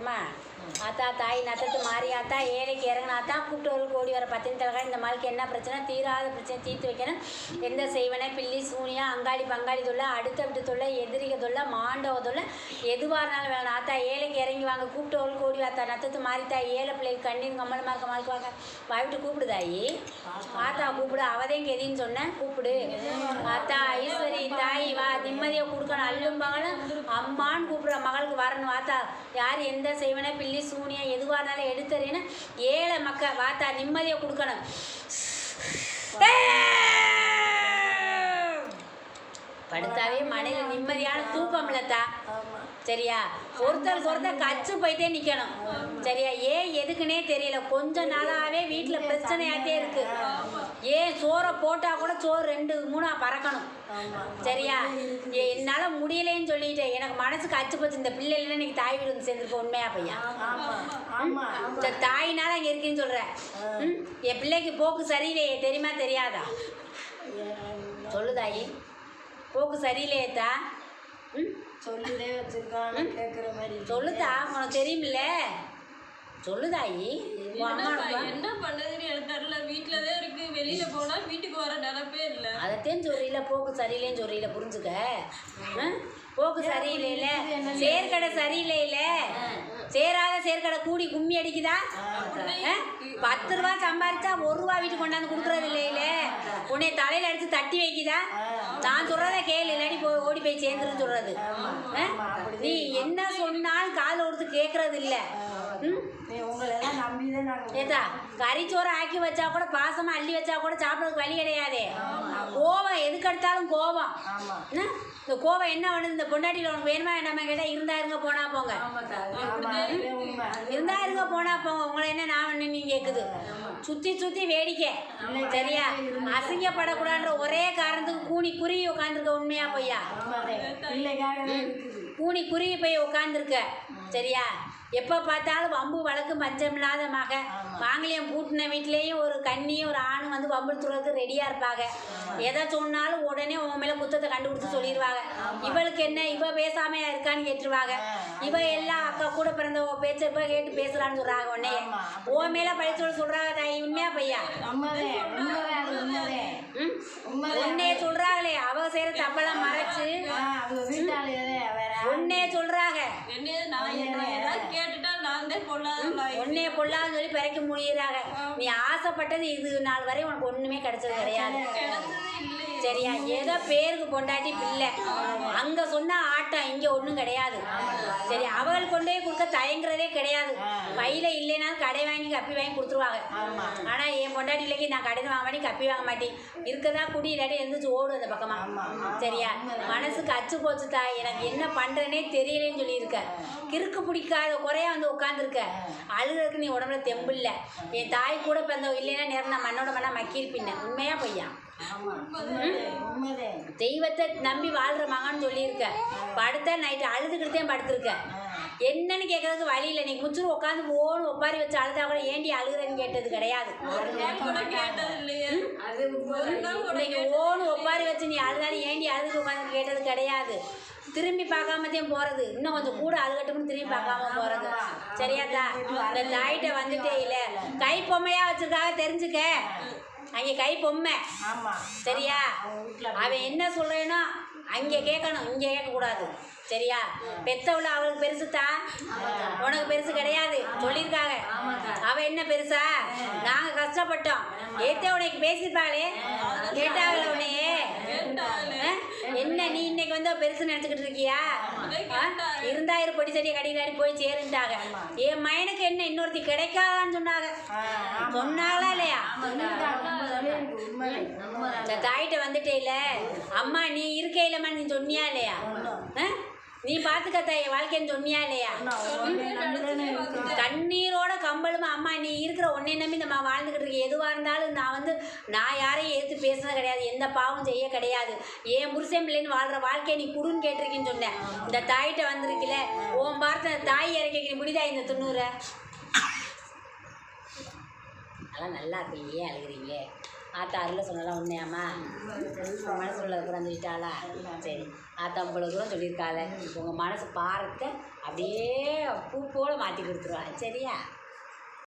அம்மா ஆத்தா தாய் நத்தத்து மாறி ஆத்தா ஏழைக்கு இறங்கினாத்தான் கூப்பிட்டு ஓடி வர பத்தினி தலைகாடு இந்த மாளுக்கு என்ன பிரச்சனை தீராத பிரச்சனை தீர்த்து வைக்கணும். எந்த செய்வனை பில்லி சூனியா அங்காளி பங்காளி தொல்லை அடுத்த விட்டு தொல்லை எதிரிக தொல்லை மாண்டவ தொல்லை எதுவாக இருந்தாலும் வேணும். ஆத்தா ஏழைக்கு இறங்கி வாங்க கூப்பிட்டு ஓடி ஆத்தா நத்தத்து மாறித்தாய் ஏழை பிள்ளைக்கு கண்ணீர் கம்மலமாக இருக்க மாளுக்கு வாங்க வாய்விட்டு கூப்பிடுதாயி ஆத்தா கூப்பிடு அவதையும் கெதின்னு சொன்னேன் கூப்பிடு. ஆத்தா ஈஸ்வரி தாய் வா நிம்மதியை கொடுக்கணும் அல்லும்பாங்கன்னு அம்மான்னு கூப்பிடுற மகளுக்கு வரணும். ஆத்தா யார் எந்த செய்வனை பில்லி சூனியா எதுவாக இருந்தாலும் எடுத்துறேன்னு ஏழை மக்கள் வாத்தா நிம்மதியை கொடுக்கணும். படுத்தாவே மனையில் நிம்மதியான தூக்கம் இல்லத்தா சரியா. ஒருத்தர் கச்சு போயிட்டே நிற்கணும் சரியா. ஏன் எதுக்குன்னே தெரியல கொஞ்ச நாளாகவே வீட்டில் பிரச்சனையாகிட்டே இருக்கு. ஏன் சோறை போட்டால் கூட சோறு 2-3 பறக்கணும் சரியா. என்னால் முடியலேன்னு சொல்லிட்டேன் எனக்கு மனசு கச்சு போச்சு. இந்த பிள்ளைலாம் இன்னைக்கு தாய் வீடு வந்து சேர்ந்துருக்க உண்மையா பையன் தாயினால அங்கே இருக்குன்னு சொல்கிறேன். என் பிள்ளைக்கு போக்கு சரியில்லையே தெரியுமா தெரியாதா சொல்லுதாயி போக்கு சரியில்லையேத்தா சொல்லிட்டே வச்சிருக்கான்னு கேட்குற மாதிரி சொல்லுதா உனக்கு தெரியுமில்ல சொல்லுதாயி. என்ன பண்ணதுன்னு எனக்கு தெரியல. வீட்டிலதான் இருக்கு வெளியில போனா வீட்டுக்கு வர நினைப்பே இல்லை. அதைத்தான் சொல்றீல போக்கு சரியில்லைன்னு சொல்றீல புரிஞ்சுக்க. போக்கு சரியில்லையில சேர்க்கடை சரியில்லையில சேராத சேர்க்கடை கூடி கும்மி அடிக்குதா. 10 ரூபா சம்பாரிச்சா 1 ரூபா வீட்டுக்கு கொண்டாந்து கொடுக்குறது இல்லையில உன்னை தலையில அடிச்சு தட்டி வைக்குதா. நான் சொல்றத கேளு இல்லாடி ஓடி போய் சேர்ந்துருன்னு சொல்றது. நீ என்ன சொன்னாலும் காதில் கொடுத்து கேட்கறது இல்லை. ஏதா கறிச்சோறு ஆக்கி வச்சா கூட பாசமா அள்ளி வச்சா கூட சாப்பிட்றதுக்கு வழி கிடையாது. கோவம் எதுக்கு எடுத்தாலும் கோவம். இந்த கோவம் என்ன பண்ணுது இந்த பொண்டாட்டியில் உனக்கு வேணுமா நம்ம கேட்டால் இருந்தாருங்க போனா போங்க இருந்தாருங்க போனா போங்க உங்களை என்ன நான் ஒன்று நீ கேட்குது சுற்றி வேடிக்கை சரியா. அசிங்கப்படக்கூடாதுன்ற ஒரே காரணத்துக்கு கூனி குருவி உட்காந்துருக்க உண்மையா பொய்யா. கூனி குருவி போய் உட்காந்துருக்க சரியா. எப்போ பார்த்தாலும் வம்பு வழக்கு பஞ்சம் இல்லாத மக மாங்கலியம் பூட்டின வீட்லேயும் ஒரு கண்ணியும் ஒரு ஆணும் வந்து வம்பு துறதுக்கு ரெடியாக இருப்பாங்க. எதை சொன்னாலும் உடனே உன் மேலே குத்தத்தை கண்டுபிடிச்சி சொல்லிடுவாங்க. இவளுக்கு என்ன இவ பேசாமையா இருக்கான்னு கேட்டுருவாங்க. இவ எல்லாம் அக்கா கூட பிறந்த பேச்ச இப்போ கேட்டு பேசலான்னு சொல்கிறாங்க. உடனே உன் மேலே படிச்சோட சொல்கிறாங்க தாய் உண்மையா பையா உன்னே சொல்கிறாங்களே அவ செய்கிற தப்பெல்லாம் மறைச்சு உன்னே சொல்கிறாங்க. ஒன்னே பொல்லாதுன்னு சொல்லி பிறக்க முடியுறாங்க. நீ ஆசைப்பட்டது இது நாள் வரை உனக்கு ஒண்ணுமே கிடைச்சது கிடையாது சரியா. ஏதோ பேருக்கு பொண்டாட்டி பிள்ளை அங்க சொன்னா ஆட்டம் இங்க ஒன்றும் கிடையாது சரி. அவள் கொண்டு போய் கொடுக்க தயங்குறதே கிடையாது. வயல இல்லைனாலும் கடை வாங்கி கப்பி வாங்கி கொடுத்துருவாங்க. ஆனா என் பொண்டாட்டி இல்லைக்கு நான் கடன் வாங்க மாட்டேன் கப்பி வாங்க மாட்டேன் இருக்கதான் குடி இல்லாட்டி எழுந்துச்சு ஓடும் அந்த பக்கமா சரியா. மனசுக்கு அச்சு போச்சு தாய் எனக்கு என்ன பண்றேனே தெரியலேன்னு சொல்லியிருக்க. கிறுக்கு பிடிக்காத குறையா வந்து உட்காந்துருக்க. அழுகிறதுக்கு நீ உடம்புல தெம்பு இல்லை. என் தாய் கூட பிறந்த இல்லைன்னா நேரம் நான் மண்ணோட மண்ணா மக்கியிருப்பின்ன உண்மையா பொய்யா. தெய்வத்தை நம்பி வாழ்ற மகன்னு சொல்லியிருக்க. படுத்த நைட்டு அழுதுகிட்டே படுத்திருக்க. என்னன்னு கேட்கறதுக்கு வழி இல்லை. நீ முச்சுரு உட்காந்து ஓன்னு ஒப்பாரி வச்சு அழுதா கூட ஏண்டி அழுகுறேன்னு கேட்டது கிடையாது. இன்னைக்கு ஓன்னு ஒப்பாரி வச்சு நீ அழுதாலும் ஏண்டி அழுது உட்காந்து கேட்டது கிடையாது. திரும்பி பார்க்காமத்தையும் போகிறது இன்னும் கொஞ்சம் கூட அழுகட்டும்னு திரும்பி பார்க்காம போகிறது சரியாத்தா. இந்த தாயிட்ட வந்துட்டே இல்லை கை பொம்மையாக வச்சுருக்காக தெரிஞ்சுக்க. அங்கே கை பொம்மை சரியா. அவன் என்ன சொல்கிறேனோ அங்கே கேட்கணும் இங்கே கேட்கக்கூடாது சரியா. பெத்தவுள்ள அவளுக்கு பெருசுத்தா உனக்கு பெருசு கிடையாது சொல்லியிருக்காங்க. அவள் என்ன பெருசா நாங்கள் கஷ்டப்பட்டோம் ஏத்தே உனக்கு பேசியிருப்பாளே கேட்டாங்களே உன்னையே என்ன நீ இன்னைக்கு வந்து பெருசு நினச்சிக்கிட்டு இருக்கியா. இருந்தாயிரம் பொடி செடியை கடிக்காடி போய் சேருன்ட்டாங்க. என் மயனுக்கு என்ன இன்னொருத்தி கிடைக்காதான்னு சொன்னாங்க. சொன்னாங்களா இல்லையா. தாயிட்ட வந்துட்டே இல்லை அம்மா நீ இருக்கே இல்லைம்மா நீ சொன்னியா இல்லையா. நீ பார்த்துக்க தாய் வாழ்க்கைன்னு சொன்னியா இல்லையா. கண்ணீரோட கம்பளுமா அம்மா நீ இருக்கிற உன்னை நம்பி நம்ம வாழ்ந்துக்கிட்டு இருக்க. எதுவாக இருந்தாலும் நான் யாரையும் எடுத்து பேசுனது கிடையாது. எந்த பாவம் செய்ய கிடையாது. ஏன் புருஷன் பிள்ளைன்னு வாழ்கிற வாழ்க்கையை நீ குடுன்னு கேட்டிருக்கேன்னு சொன்னேன். இந்த தாயிட்ட வந்திருக்கல உன் பார்த்த தாய் இறக்கி முடிதா இந்த 90 அதெல்லாம் நல்லா இருக்கு. ஏன் அழுகிறீங்க ஆத்தா அருள் சொன்னலாம் உண்மையாம்மா மனசு உள்ள கூட சொல்லிட்டாளா சரி ஆத்தா இவ்வளோ தூரம் சொல்லியிருக்காள உங்கள் மனசு பாரத்தை அப்படியே பூ போல மாற்றி கொடுத்துருவா சரியா